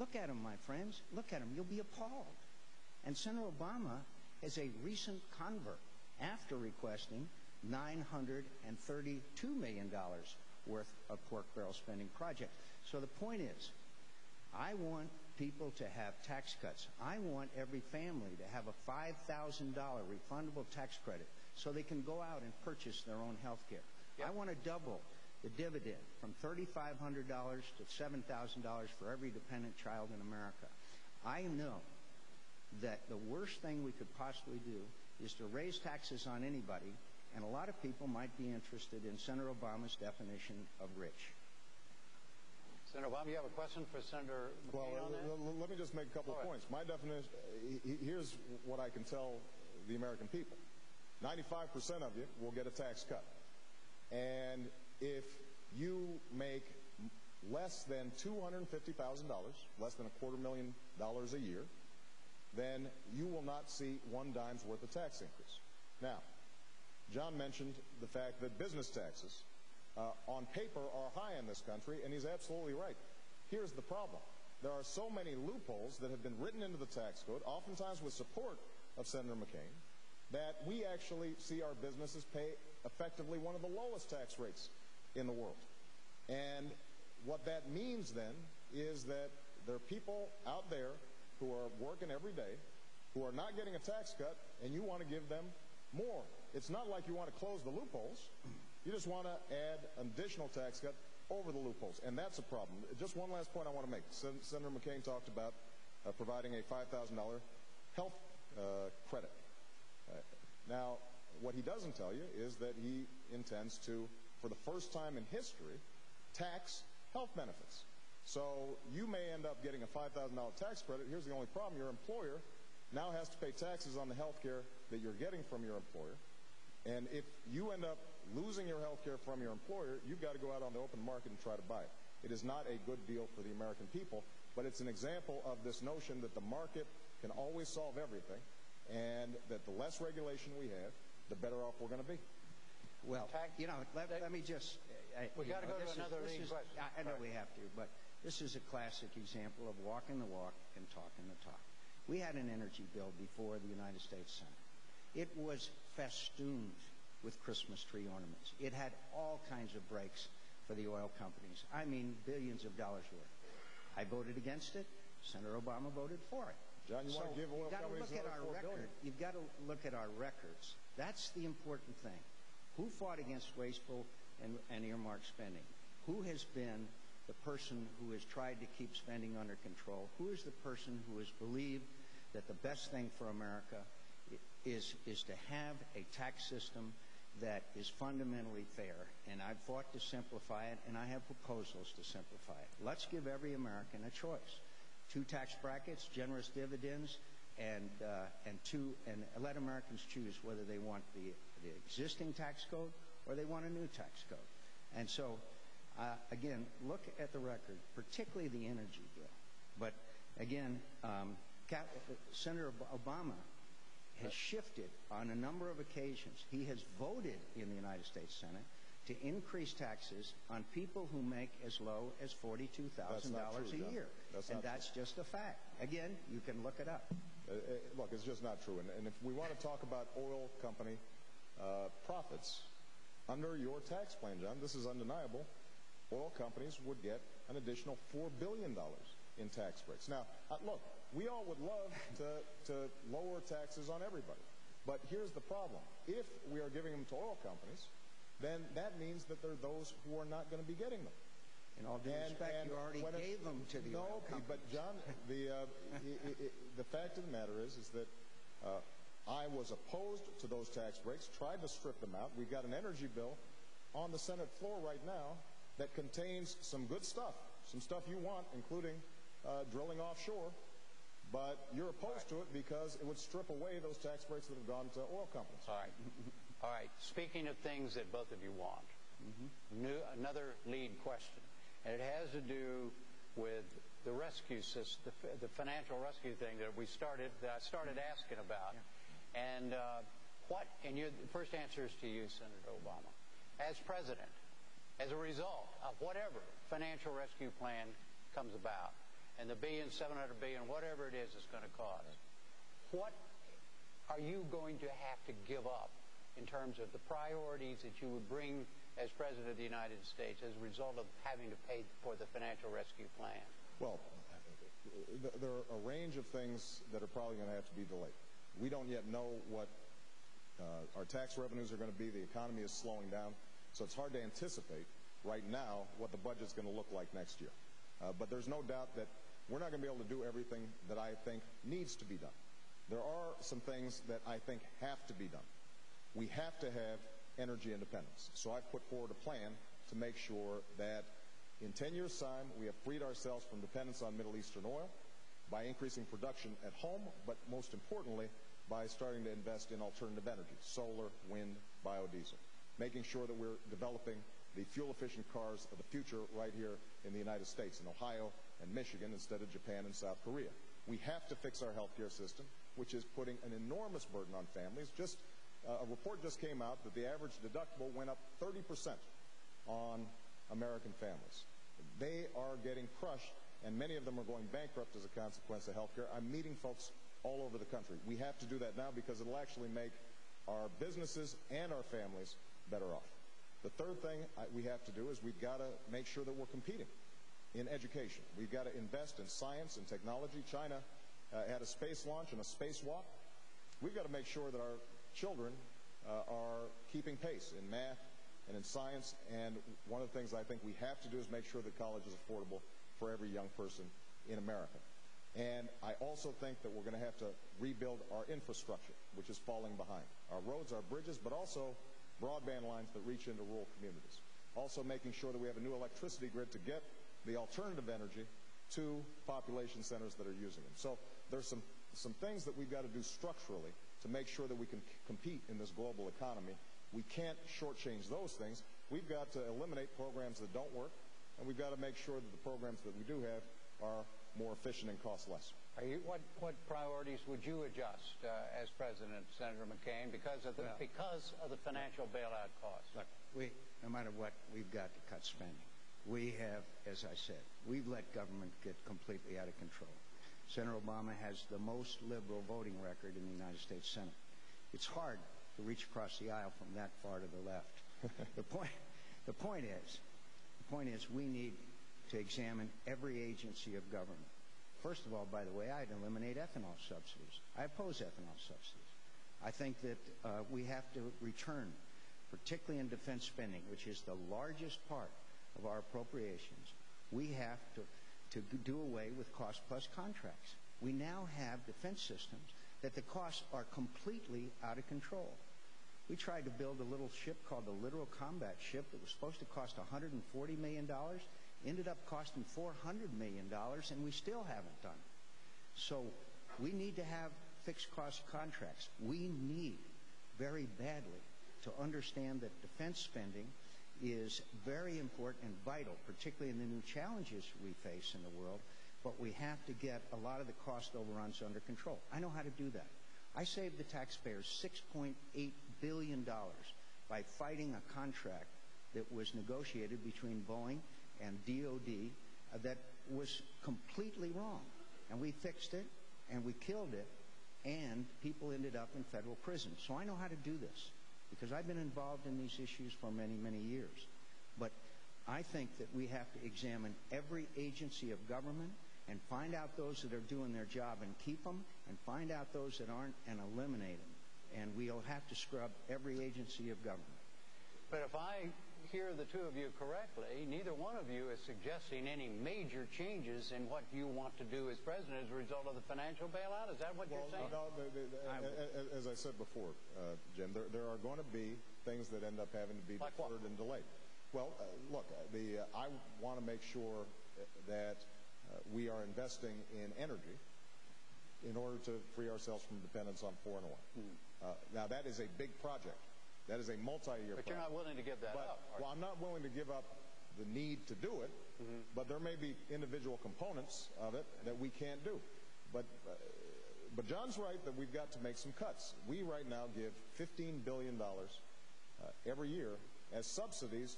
Look at them, my friends. Look at them. You'll be appalled. And Senator Obama is a recent convert after requesting $932 million worth of pork barrel spending projects. So the point is, I want people to have tax cuts. I want every family to have a $5,000 refundable tax credit so they can go out and purchase their own health care. Yep. I want to double the dividend from $3,500 to $7,000 for every dependent child in America. I know that the worst thing we could possibly do is to raise taxes on anybody, and a lot of people might be interested in Senator Obama's definition of rich. Senator Obama, you have a question for Senator McCain on that? Let me just make a couple of points. My definition, here's what I can tell the American people. 95% of you will get a tax cut. And if you make less than $250,000, less than $250,000 a year, then you will not see one dime's worth of tax increase. Now, John mentioned the fact that business taxes on paper are high in this country, and he's absolutely right. Here's the problem. There are so many loopholes that have been written into the tax code, oftentimes with support of Senator McCain, that we actually see our businesses pay effectively one of the lowest tax rates in the world. And what that means then is that there are people out there who are working every day who are not getting a tax cut, and you want to give them more. It's not like you want to close the loopholes. You just want to add an additional tax cut over the loopholes, and that's a problem. Just one last point I want to make. Senator McCain talked about providing a $5,000 health credit. Now, what he doesn't tell you is that he intends to, for the first time in history, tax health benefits. So you may end up getting a $5,000 tax credit. Here's the only problem. Your employer now has to pay taxes on the health care that you're getting from your employer. And if you end up losing your health care from your employer, you've got to go out on the open market and try to buy it. It is not a good deal for the American people, but it's an example of this notion that the market can always solve everything, and that the less regulation we have, the better off we're going to be. Well, let me just... We've got to go to another leading question. I know we have to, but this is a classic example of walking the walk and talking the talk. We had an energy bill before the United States Senate. It was festooned with Christmas tree ornaments. It had all kinds of breaks for the oil companies. I mean, billions of dollars worth. I voted against it. Senator Obama voted for it. John, you want to give oil companies another $4 billion? You've got to look at our records. That's the important thing. Who fought against wasteful and earmarked spending? Who has been the person who has tried to keep spending under control? Who is the person who has believed that the best thing for America is to have a tax system that is fundamentally fair? And I've fought to simplify it, and I have proposals to simplify it. Let's give every American a choice. 2 tax brackets, generous dividends, and let Americans choose whether they want the existing tax code or they want a new tax code. And so, again, look at the record, particularly the energy bill. But again, Senator Obama has shifted on a number of occasions. He has voted in the United States Senate to increase taxes on people who make as low as $42,000 a year. That's just a fact. Again, you can look it up. Look, it's just not true. And if we want to talk about oil company profits, under your tax plan, John, this is undeniable, oil companies would get an additional $4 billion in tax breaks. Now, look, we all would love to lower taxes on everybody. But here's the problem. If we are giving them to oil companies, then that means that there are those who are not going to be getting them. In all due respect, you already gave them to the oil companies. But, John, the fact of the matter is that I was opposed to those tax breaks, tried to strip them out. We've got an energy bill on the Senate floor right now that contains some good stuff, some stuff you want, including drilling offshore. But you're opposed to it because it would strip away those tax breaks that have gone to oil companies. All right. Speaking of things that both of you want, another lead question. And it has to do with the rescue system, the financial rescue thing that I started asking about. Yeah. And the first answer is to you, Senator Obama. As president, as a result of whatever financial rescue plan comes about, and the $700 billion, whatever it is it's going to cost, what are you going to have to give up in terms of the priorities that you would bring as President of the United States as a result of having to pay for the financial rescue plan? Well, there are a range of things that are probably going to have to be delayed. We don't yet know what our tax revenues are going to be. The economy is slowing down, so it's hard to anticipate right now what the budget's going to look like next year. But there's no doubt that we're not going to be able to do everything that I think needs to be done. There are some things that I think have to be done. We have to have energy independence. So I've put forward a plan to make sure that in 10 years' time, we have freed ourselves from dependence on Middle Eastern oil by increasing production at home, but most importantly, by starting to invest in alternative energy, solar, wind, biodiesel, making sure that we're developing the fuel-efficient cars of the future right here in the United States, in Ohio and Michigan, instead of Japan and South Korea. We have to fix our healthcare system, which is putting an enormous burden on families. A report just came out that the average deductible went up 30% on American families. They are getting crushed, and many of them are going bankrupt as a consequence of healthcare. I'm meeting folks all over the country. We have to do that now because it'll actually make our businesses and our families better off. The third thing we have to do is we've got to make sure that we're competing in education. We've got to invest in science and technology. China had a space launch and a spacewalk. We've got to make sure that our children are keeping pace in math and in science, and one of the things I think we have to do is make sure that college is affordable for every young person in America. And I also think that we're going to have to rebuild our infrastructure, which is falling behind. Our roads, our bridges, but also broadband lines that reach into rural communities. Also making sure that we have a new electricity grid to get the alternative energy to population centers that are using them. So there's some things that we've got to do structurally to make sure that we can compete in this global economy. We can't shortchange those things. We've got to eliminate programs that don't work, and we've got to make sure that the programs that we do have are more efficient and cost less. What priorities would you adjust as President, Senator McCain, because of the financial bailout costs? Look, no matter what, we've got to cut spending. We have, as I said, we've let government get completely out of control. Senator Obama has the most liberal voting record in the United States Senate. It's hard to reach across the aisle from that far to the left. The point is we need to examine every agency of government. First of all, by the way, I'd eliminate ethanol subsidies. I oppose ethanol subsidies. I think that we have to return, particularly in defense spending, which is the largest part of our appropriations. We have to do away with cost-plus contracts. We now have defense systems that the costs are completely out of control. We tried to build a little ship called the Littoral Combat Ship that was supposed to cost $140 million, ended up costing $400 million, and we still haven't done it. So we need to have fixed cost contracts. We need very badly to understand that defense spending is very important and vital, particularly in the new challenges we face in the world, but we have to get a lot of the cost overruns under control. I know how to do that. I saved the taxpayers $6.8 billion by fighting a contract that was negotiated between Boeing and DOD that was completely wrong. And we fixed it, and we killed it, and people ended up in federal prison. So I know how to do this, because I've been involved in these issues for many, many years. But I think that we have to examine every agency of government and find out those that are doing their job and keep them, and find out those that aren't and eliminate them. And we'll have to scrub every agency of government. But if I hear the two of you correctly, neither one of you is suggesting any major changes in what you want to do as president as a result of the financial bailout. Is that what you're saying? No, as I said before, Jim, there are going to be things that end up having to be deferred and delayed. Well, look, I want to make sure that we are investing in energy in order to free ourselves from dependence on foreign oil. Now, that is a big project. That is a multi-year project. But you're not willing to give that up. Well, I'm not willing to give up the need to do it, but there may be individual components of it that we can't do. But John's right that we've got to make some cuts. We right now give $15 billion every year as subsidies